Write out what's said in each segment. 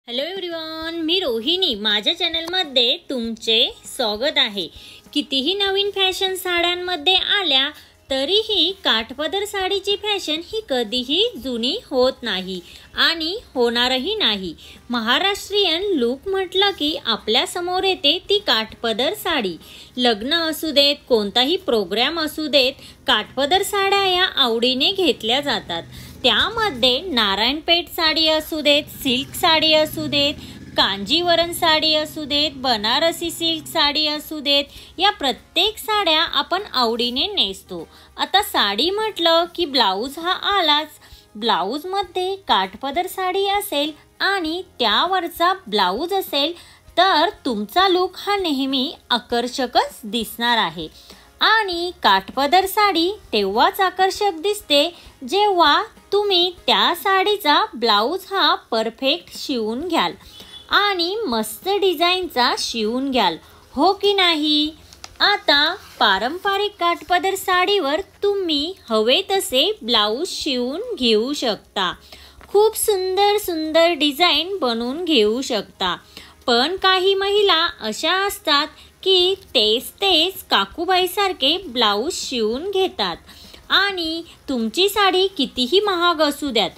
Hello everyone, मी रोहिणी. माझ्या चॅनलमध्ये तुमचे स्वागत आहे. कितीही नवीन फॅशन साड्यांमध्ये आल्या तरीही काठपदर साडीची फॅशन ही कधीही जुनी होत नाही आणि होणारही नाही. महाराष्ट्रीयन लूक म्हटलं की आपल्या समोर येते ती काठपदर साडी. लग्न असू देत, कोणताही प्रोग्राम असू देत, काठपदर साड्या या आवडीने घेतल्या जातात. त्यामध्ये नारायणपेठ साडी असू देत, सिल्क साडी असू देत, कांजीवरम साडी असू देत, बनारसी सिल्क साडी असू देत, या प्रत्येक साड्या आपण आवडीने नेसतो. आता साडी म्हटलं की ब्लाऊज हा आलाच. ब्लाऊजमध्ये काठपदर साडी असेल आणि त्यावरचा ब्लाऊज असेल तर तुमचा लूक हा नेहमी आकर्षकच दिसणार आहे. आणि काठपदर साडी तेव्हाच आकर्षक दिसते जेव्हा तुम्ही त्या साडीचा ब्लाऊज हा परफेक्ट शिवून घ्याल आणि मस्त डिझाईनचा शिवून घ्याल, हो की नाही? आता पारंपरिक काठपदर साडीवर तुम्ही हवे तसे ब्लाऊज शिवून घेऊ शकता. खूप सुंदर सुंदर डिझाईन बनवून घेऊ शकता. पण काही महिला अशा असतात की तेच काकूबाईसारखे ब्लाऊज शिवून घेतात आणि तुमची साडी कितीही महाग असू द्यात,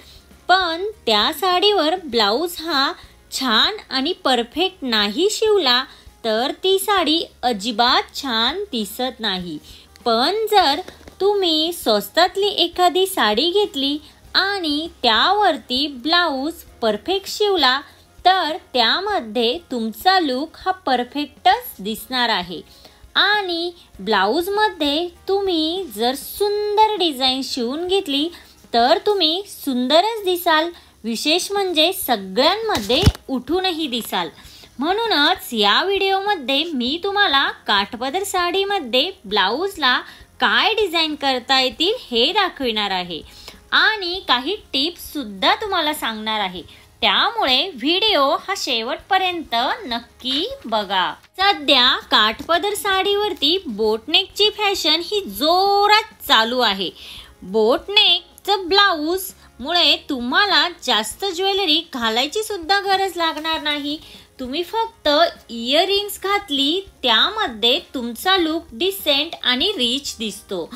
पण त्या साडीवर ब्लाऊज हा छान आणि परफेक्ट नाही शिवला तर ती साडी अजिबात छान दिसत नाही. पण जर तुम्ही स्वस्तातली एखादी साडी घेतली आणि त्यावरती ब्लाऊज परफेक्ट शिवला तर त्यामध्ये तुमचा लूक हा परफेक्टच दिसणार आहे. आणि ब्लाऊजमध्ये तुम्ही जर सुंदर डिझाईन शिवून घेतली तर तुम्ही सुंदरच दिसाल. विशेष म्हणजे सगळ्यांमध्ये उठूनही दिसाल. म्हणूनच या व्हिडिओमध्ये मी तुम्हाला काठपदर साडीमध्ये ब्लाऊजला काय डिझाईन करता येतील हे दाखविणार आहे आणि काही टिप्स सुद्धा तुम्हाला सांगणार आहे. त्यामुळे व्हिडिओ हा शेवटपर्यंत नक्की बघा. सध्या काठपदर साडीवरती बोटनेकची फॅशन ही जोरात चालू आहे. बोटनेकचं ब्लाऊज मुळे तुम्हाला जास्त ज्वेलरी घालायची सुद्धा गरज लागणार नाही. तुम्ही फक्त इयरिंग्स घातली त्यामध्ये तुमचा लूक डिसेंट आणि रिच दिसतो.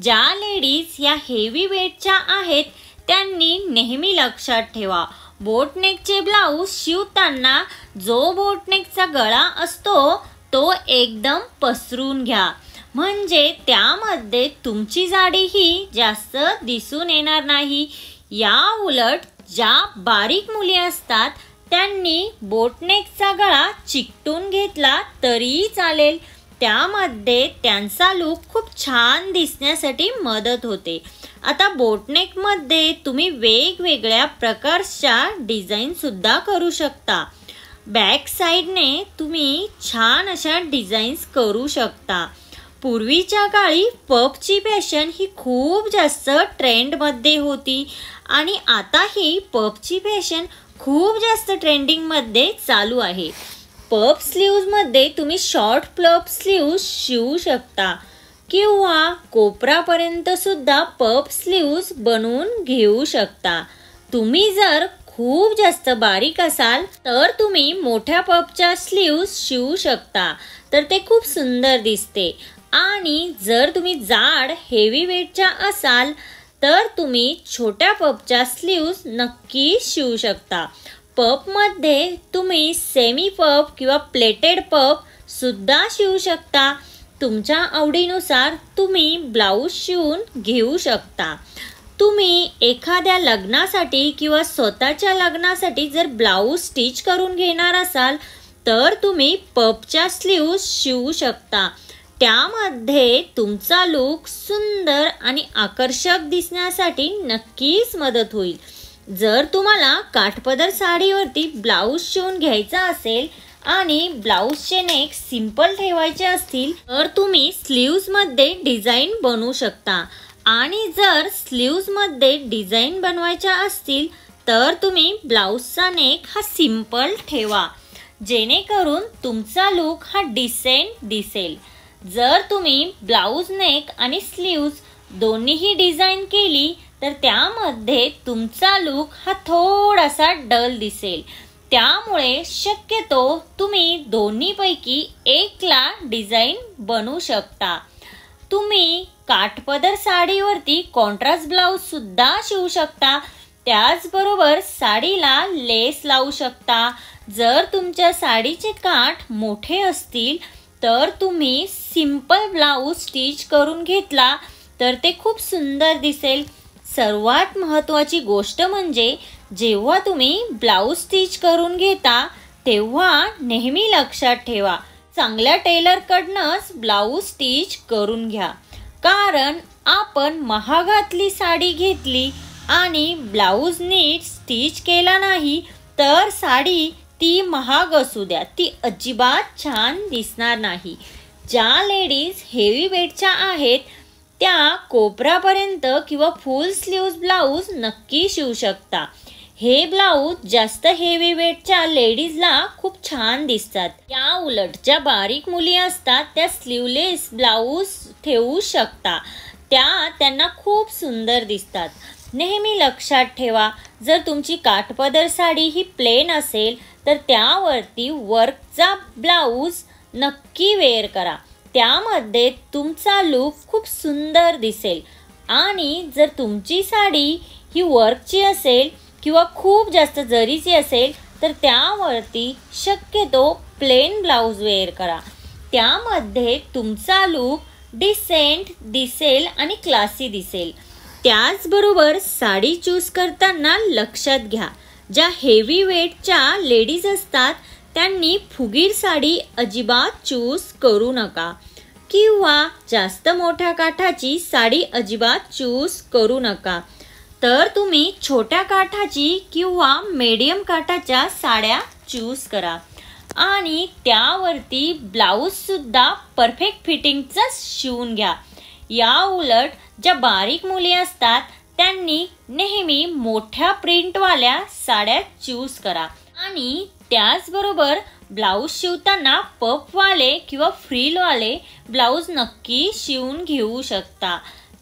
ज्या लेडीज या हेवी वेटच्या आहेत त्यांनी नेहमी लक्षात ठेवा, बोटनेकचे ब्लाऊज शिवताना जो बोटनेकचा गळा असतो तो एकदम पसरून घ्या, म्हणजे त्यामध्ये तुमची जाडी ही जास्त दिसून येणार नाही. या उलट ज्या बारीक मुली असतात त्यांनी बोटनेकचा गळा चिकटून घेतला तरी चालेल, त्यामध्ये त्यांचा लूक खूप छान दिसण्यासाठी मदत होते. आता बोटनेकमध्ये तुम्ही वेगवेगळ्या प्रकारच्या डिझाईन सुद्धा करू शकता. बॅक साईडने तुम्ही छान अशा डिझाईन्स करू शकता. पूर्वीच्या काळी पफची फॅशन ही खूप जास्त ट्रेंडमध्ये होती आणि आता ही पफची फॅशन खूप जास्त ट्रेंडिंगमध्ये चालू आहे. पफ स्लीव्जमध्ये तुम्ही शॉर्ट पफ स्लीव्ज शिवू शकता किंवा कोपरापर्यंत सुद्धा पफ स्लीव्ज बनवून घेऊ शकता. तुम्ही जर खूप जास्त बारीक असाल तर तुम्ही मोठ्या पफच्या स्लीव्ज शिवू शकता, तर ते खूप सुंदर दिसते. आणि जर तुम्ही जाड हेवी वेटच्या असाल तर तुम्ही छोट्या पफच्या स्लीव्ज नक्की शिवू शकता. पफमध्ये तुम्ही सेमी पफ किंवा प्लेटेड पफ सुद्धा शिवू शकता. तुमच्या आवडीनुसार तुम्ही ब्लाऊज शिवून घेऊ शकता. तुम्ही एखाद्या लग्नासाठी किंवा स्वतःच्या लग्नासाठी जर ब्लाऊज स्टिच करून घेणार असाल तर तुम्ही पफच्या स्लीव्ज शिवू शकता. त्यामध्ये तुमचा लूक सुंदर आणि आकर्षक दिसण्यासाठी नक्कीच मदत होईल. जर तुम्हाला काठपदर साडीवरती ब्लाऊज शिवून घ्यायचा असेल आणि ब्लाऊजचे नेक सिंपल ठेवायचे असतील तर तुम्ही स्लीव्जमध्ये डिझाईन बनवू शकता. आणि जर स्लीव्जमध्ये डिझाईन बनवायच्या असतील तर तुम्ही ब्लाऊजचा नेक हा सिंपल ठेवा, जेणेकरून तुमचा लूक हा डिसेंट दिसेल. जर तुम्ही ब्लाऊज नेक आणि स्लीव्ज दोन्हीही डिझाईन केली तर त्यामध्ये तुमचा लूक हा थोडासा डल दिसेल. त्यामुळे शक्यतो तुम्ही दोन्हीपैकी एकला डिझाईन बनवू शकता। तुम्ही काठपदर साडीवरती कॉन्ट्रास्ट ब्लाउज सुद्धा शिवू शकता। त्याचबरोबर साडीला लेस लावू शकता। जर तुमच्या साडीचे काठ मोठे असतील तर तुम्ही सिंपल ब्लाउज स्टिच करून घेतला तर ते खूप सुंदर दिसेल। सर्वात महत्त्वाची गोष्ट म्हणजे जेव्हा तुम्ही ब्लाउज स्टिच करून घेता तेव्हा नेहमी लक्षात ठेवा, चांगल्या टेलरकडूनच ब्लाउज स्टिच करून घ्या। कारण आपण महागातली साडी घेतली आणि ब्लाउज नीट स्टिच केला नाही तर साडी ती महाग असू द्या ती अजिबात छान दिसणार नाही। ज्या लेडीज हेवी वेटच्या आहेत त्या कोपरापर्यंत किंवा फुल स्लीव्ज ब्लाउज नक्की शिवू शकता। हे ब्लाउज जास्त हेवी वेटच्या लेडीजला खूप छान दिसतात। या उलट ज्या बारीक मुली असतात त्या स्लीवलेस ब्लाउज ठेवू शकता, त्यांना खूप सुंदर दिसतात। नेहमी लक्षात ठेवा, जर तुमची काठपदर साडी ही प्लेन असेल तर त्यावरती वर्कचा ब्लाउज नक्की वेअर करा, त्यामध्ये तुमचा लुक खूप सुंदर दिसेल। आणि जर तुमची साडी ही वर्कची असेल किंवा खूप जास्त जरीची असेल तर त्यावरती शक्यतो प्लेन ब्लाउज वेअर करा, त्यामध्ये तुमचा लुक डिसेंट दिसेल आणि क्लासी दिसेल। त्याचबरोबर साडी चूज करताना लक्षात घ्या, ज्या हेवी वेटच्या लेडीज असतात त्यांनी फुगीर साडी अजिबात चूज करू नका किंवा जास्त मोठ्या काठाची साडी अजिबात चूज करू नका। तर तुम्ही छोट्या काठाची किंवा मीडियम काठाच्या साड्या चूज करा आणि त्यावरती ब्लाउज सुद्धा परफेक्ट फिटिंगचा शिवून घ्या। या उलट ज्या बारीक मुली असतात त्यांनी नेहमी मोठ्या प्रिंटवाल्या साड्या चूज करा आणि त्याचबरोबर ब्लाउज शिवताना पफवाले किंवा फ्रिलवाले ब्लाउज नक्की शिवून घेऊ शकता,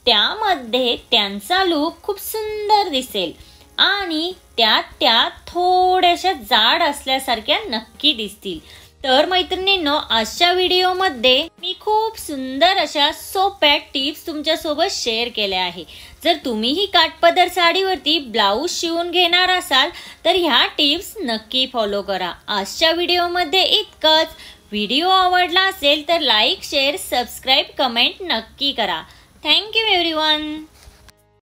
त्यामध्ये त्यांचा लुक खूप सुंदर दिसेल आणि त्या थोड्याशा जाड असल्यासारख्या नक्की दिसतील। तर मैत्रिणींनो, आजच्या व्हिडिओमध्ये मी खूप सुंदर अशा सोप्या टिप्स तुमच्यासोबत शेअर केल्या आहे। जर तुम्हीही काठपदर साडीवरती ब्लाउज शिवून घेणार असाल तर ह्या टिप्स नक्की फॉलो करा। आजच्या व्हिडिओमध्ये इतकंच। व्हिडिओ आवडला असेल तर लाईक, शेअर, सबस्क्राईब, कमेंट नक्की करा। Thank you everyone.